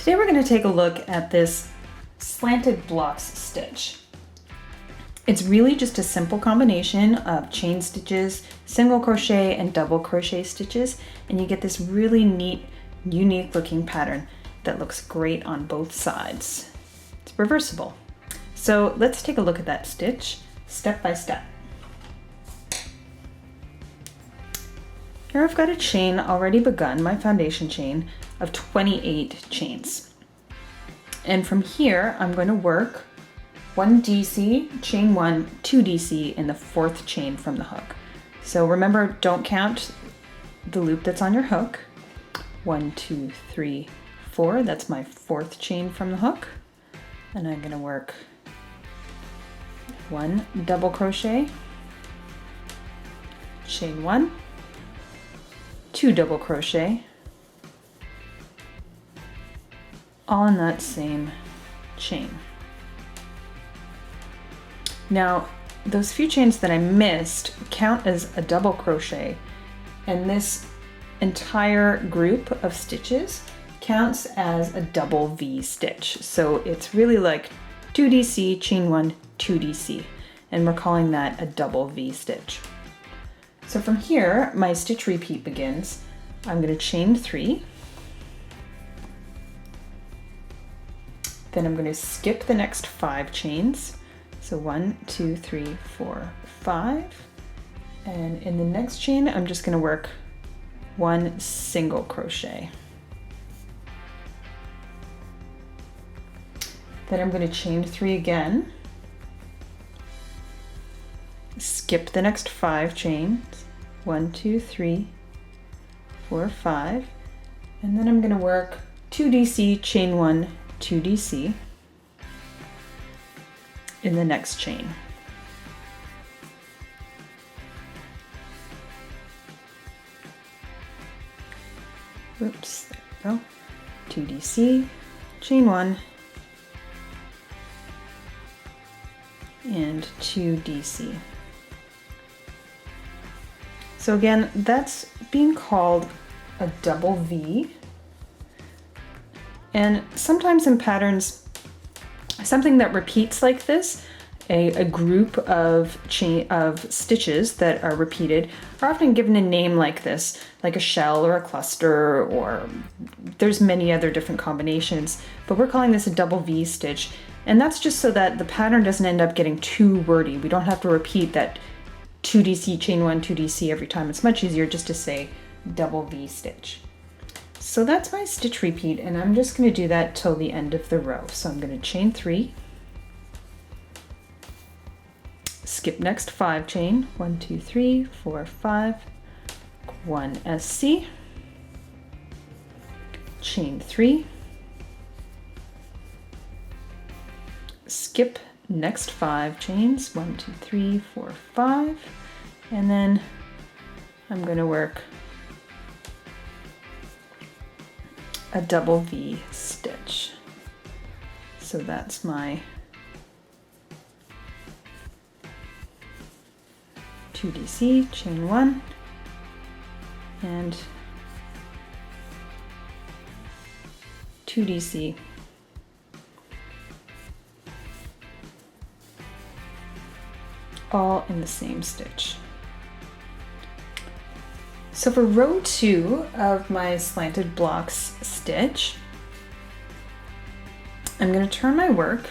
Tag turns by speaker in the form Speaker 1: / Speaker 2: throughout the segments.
Speaker 1: Today we're going to take a look at this Slanted Blocks Stitch. It's really just a simple combination of chain stitches, single crochet, and double crochet stitches, and you get this really neat, unique looking pattern that looks great on both sides. It's reversible. So let's take a look at that stitch step by step. Here I've got a chain already begun, my foundation chain, of 28 chains. And from here, I'm going to work 1 DC, chain 1, 2 DC in the 4th chain from the hook. So remember, don't count the loop that's on your hook. 1, 2, 3, 4, that's my 4th chain from the hook. And I'm going to work 1 double crochet, chain 1, 2 double crochet, all in that same chain. Now, those few chains that I missed count as a double crochet, and this entire group of stitches counts as a double V stitch. So it's really like 2 DC, chain 1, 2 DC, and we're calling that a double V stitch. So from here, my stitch repeat begins. I'm going to chain 3, then I'm going to skip the next 5 chains. So 1, 2, 3, 4, 5. And in the next chain, I'm just going to work 1 single crochet. Then I'm going to chain 3 again. Skip the next 5 chains. 1, 2, 3, 4, 5. And then I'm going to work 2 DC, chain 1, 2 DC in the next chain. Oops, there we go. 2 DC, chain 1, and 2 DC. So again, that's being called a double V. And sometimes in patterns, something that repeats like this, a group of stitches that are repeated, are often given a name like this, like a shell or a cluster, or there's many other different combinations, but we're calling this a double V stitch. And that's just so that the pattern doesn't end up getting too wordy. We don't have to repeat that 2 DC, chain 1, 2 DC every time. It's much easier just to say double V stitch. So that's my stitch repeat, and I'm just going to do that till the end of the row. So I'm going to chain 3, skip next 5 chain, 1, 2, 3, 4, 5, 1 SC, chain 3, skip next 5 chains, 1, 2, 3, 4, 5, and then I'm going to work a double V stitch. So that's my 2 DC, chain 1, and 2 DC, all in the same stitch. So for row 2 of my Slanted Blocks stitch, I'm going to turn my work,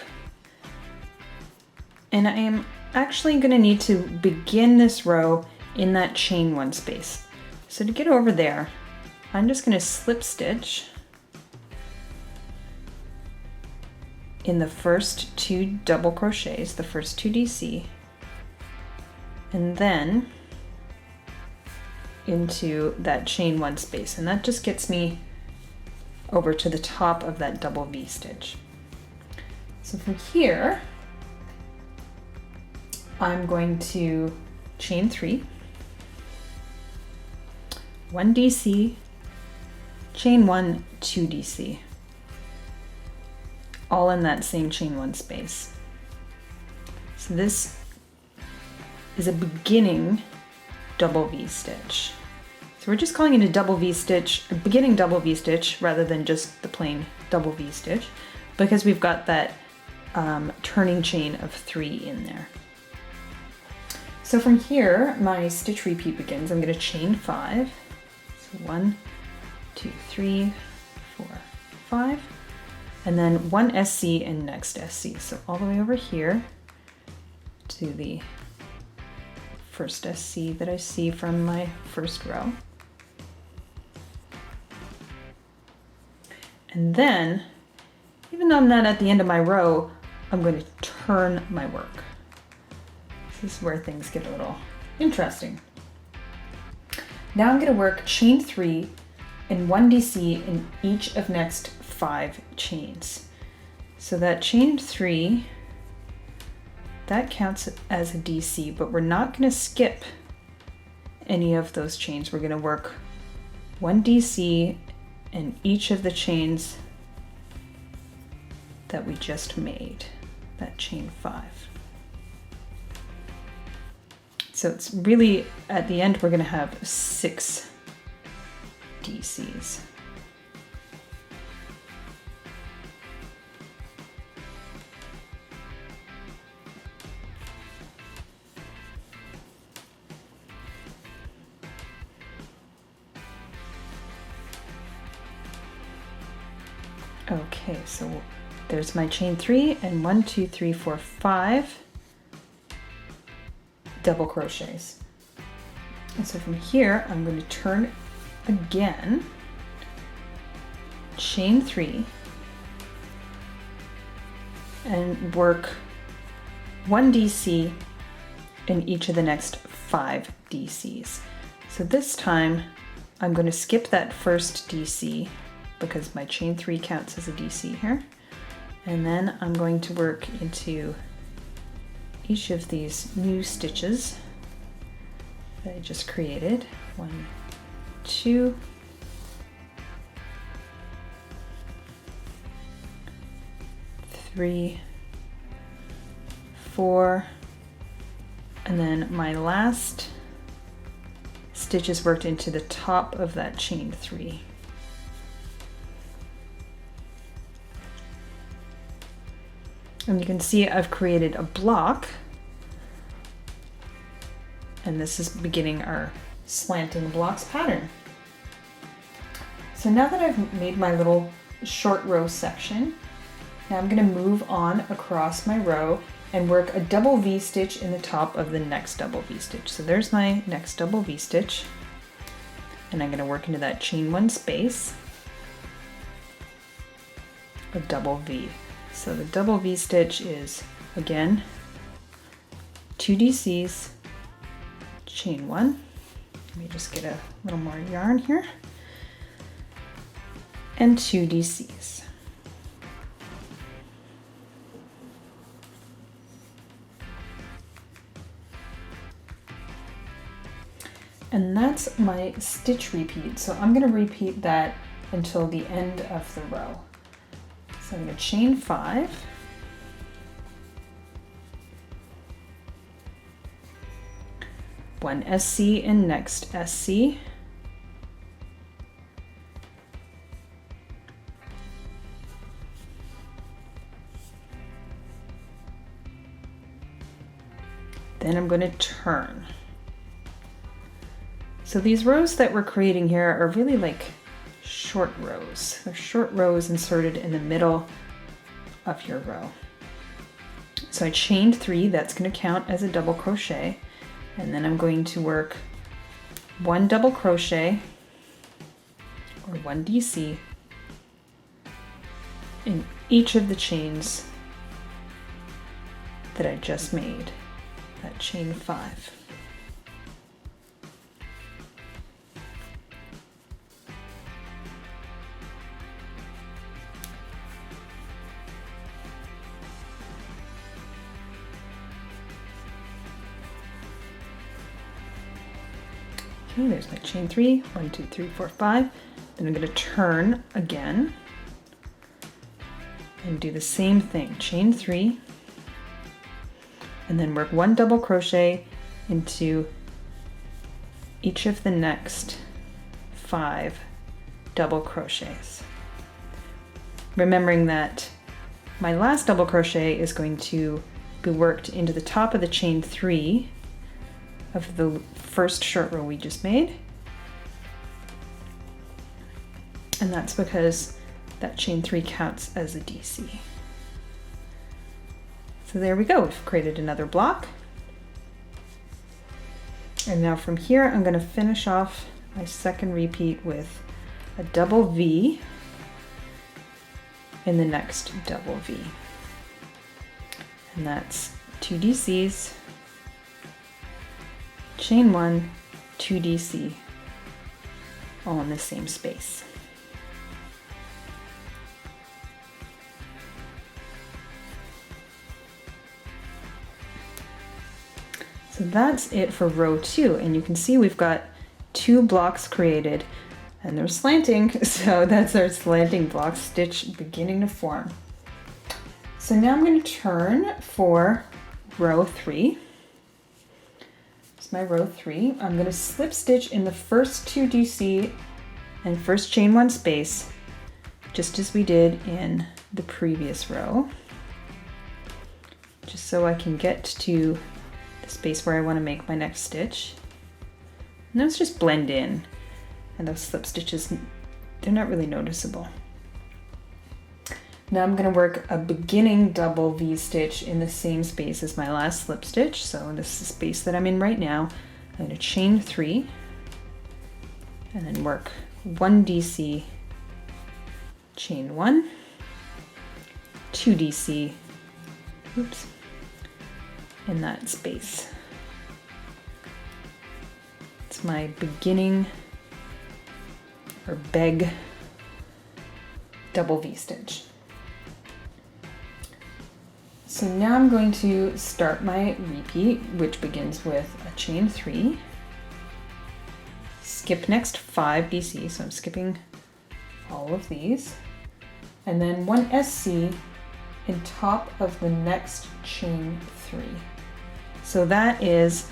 Speaker 1: and I am actually going to need to begin this row in that chain 1 space. So to get over there, I'm just going to slip stitch in the first 2 double crochets, the first 2 DC, and then into that chain 1 space, and that just gets me over to the top of that double V stitch. So from here, I'm going to chain 3, 1 DC, chain 1, 2 DC, all in that same chain 1 space. So this is a beginning double V stitch. So we're just calling it a double V stitch, a beginning double V stitch, rather than just the plain double V stitch because we've got that turning chain of 3 in there. So from here, my stitch repeat begins. I'm going to chain 5. So 1, 2, 3, 4, 5, and then 1 SC and next SC. So all the way over here to the first SC that I see from my first row. And then, even though I'm not at the end of my row, I'm going to turn my work. This is where things get a little interesting. Now I'm going to work chain 3 and 1 DC in each of next 5 chains. So that chain 3, that counts as a DC, but we're not going to skip any of those chains. We're going to work 1 DC in each of the chains that we just made, that chain 5. So it's really, at the end, we're going to have 6 DCs. Okay, so there's my chain 3 and 1, 2, 3, 4, 5 double crochets. And so from here, I'm going to turn again, chain 3, and work 1 DC in each of the next 5 DCs. So this time, I'm going to skip that first DC because my chain 3 counts as a DC here. And then I'm going to work into each of these new stitches that I just created. 1, 2, 3, 4, and then my last stitch is worked into the top of that chain 3. And you can see I've created a block, and this is beginning our slanting blocks pattern. So now that I've made my little short row section, now I'm going to move on across my row and work a double V stitch in the top of the next double V stitch. So there's my next double V stitch, and I'm going to work into that chain 1 space, a double V. So the double V stitch is, again, 2 DCs, chain 1. Let me just get a little more yarn here, and 2 DCs. And that's my stitch repeat. So I'm going to repeat that until the end of the row. So I'm going to chain 5, one SC and next SC, then I'm going to turn. So these rows that we're creating here are really like short rows. They're short rows inserted in the middle of your row. So I chained 3, that's going to count as a double crochet, and then I'm going to work 1 double crochet or 1 DC in each of the chains that I just made, that chain 5. Okay, there's my chain 3, 1, 2, 3, 4, 5. Then I'm going to turn again and do the same thing, chain 3, and then work 1 double crochet into each of the next 5 double crochets. remembering that my last double crochet is going to be worked into the top of the chain 3 of the first short row we just made. And that's because that chain 3 counts as a DC. So there we go, we've created another block. And now from here, I'm going to finish off my second repeat with a double V in the next double V. And that's 2 DCs, chain 1, 2 DC, all in the same space. So that's it for row 2, and you can see we've got 2 blocks created and they're slanting, so that's our slanting block stitch beginning to form. So now I'm going to turn for row 3. It's my row 3. I'm going to slip stitch in the first 2 DC and first chain 1 space, just as we did in the previous row, just so I can get to the space where I want to make my next stitch. And those just blend in, and those slip stitches, they're not really noticeable. Now I'm going to work a beginning double V stitch in the same space as my last slip stitch. So this is the space that I'm in right now. I'm going to chain 3 and then work 1 DC, chain 1, 2 DC, oops, in that space. It's my beginning or beg double V stitch. So now I'm going to start my repeat, which begins with a chain 3, skip next 5 DC, so I'm skipping all of these, and then 1 SC in top of the next chain 3. So that is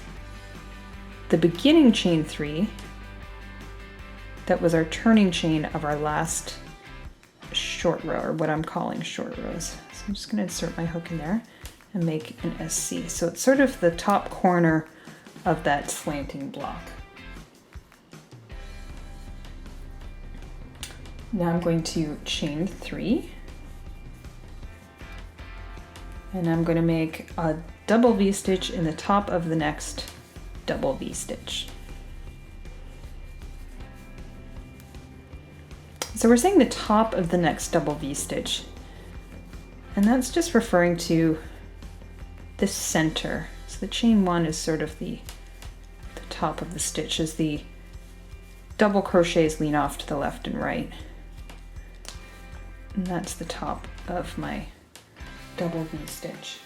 Speaker 1: the beginning chain 3. That was our turning chain of our last short row, or what I'm calling short rows. So I'm just going to insert my hook in there and make an SC. So it's sort of the top corner of that slanting block. Now I'm going to chain 3, and I'm going to make a double V stitch in the top of the next double V stitch. So we're saying the top of the next double V stitch, and that's just referring to the center. So the chain 1 is sort of the top of the stitch as the double crochets lean off to the left and right. And that's the top of my double V stitch.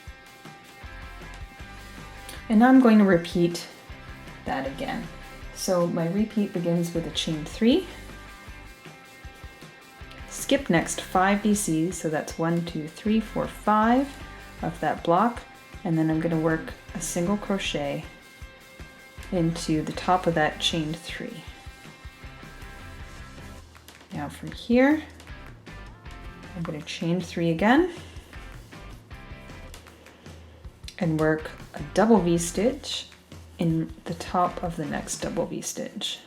Speaker 1: And now I'm going to repeat that again. So my repeat begins with a chain 3, skip next 5 DCs, so that's 1, 2, 3, 4, 5 of that block, and then I'm going to work a single crochet into the top of that chain 3. Now from here, I'm going to chain 3 again and work a double V stitch in the top of the next double V stitch.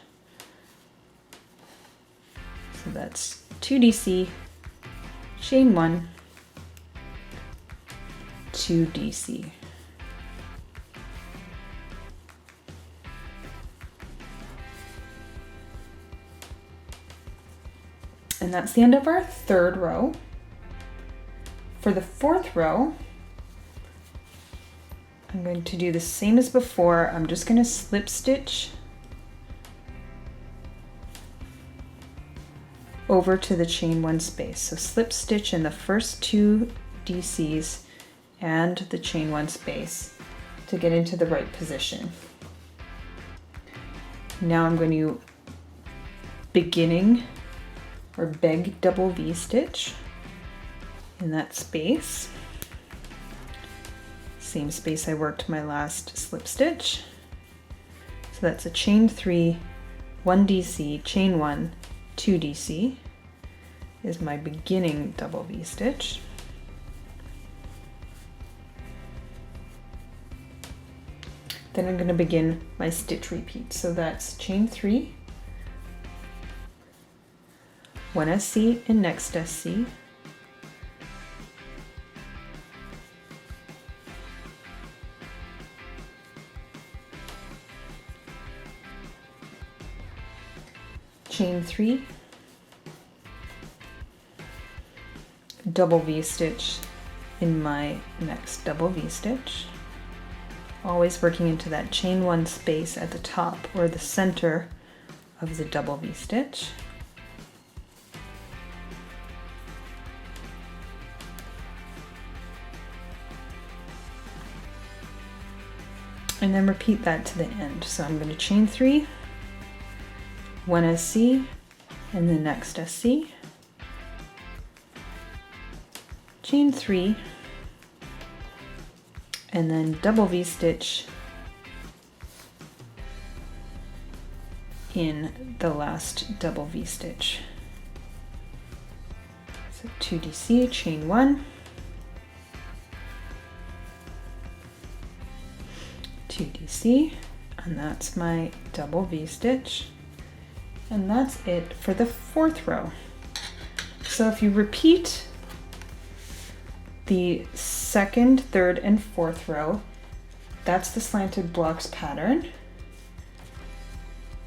Speaker 1: So that's 2 DC, chain 1, 2 DC. And that's the end of our third row. For the fourth row, I'm going to do the same as before. I'm just going to slip stitch over to the chain 1 space. So slip stitch in the first 2 DCs and the chain 1 space to get into the right position. Now I'm going to beginning or beg double V stitch in that space. Same space I worked my last slip stitch. So that's a chain 3, 1 DC, chain 1, 2 DC. is my beginning double V-stitch. Then I'm going to begin my stitch repeat. So that's chain 3, 1 SC and next SC, chain 3, double V-stitch in my next double V-stitch, always working into that chain 1 space at the top or the center of the double V-stitch. And then repeat that to the end. So I'm going to chain 3, 1 SC, and the next SC, chain 3, and then double V-stitch in the last double V-stitch. So 2 DC, chain 1, 2 DC, and that's my double V-stitch. And that's it for the 4th row. So if you repeat the 2nd, 3rd, and 4th row, that's the slanted blocks pattern.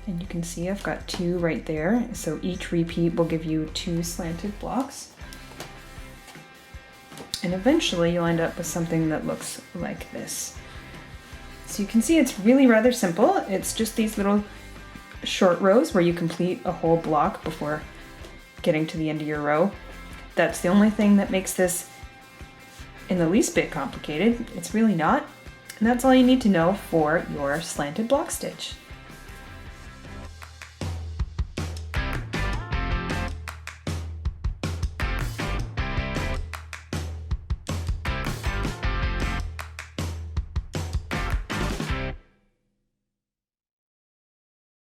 Speaker 1: And you can see I've got 2 right there. So each repeat will give you 2 slanted blocks. And eventually you'll end up with something that looks like this. So you can see it's really rather simple. It's just these little short rows where you complete a whole block before getting to the end of your row. That's the only thing that makes this in the least bit complicated. It's really not. And that's all you need to know for your slanted block stitch.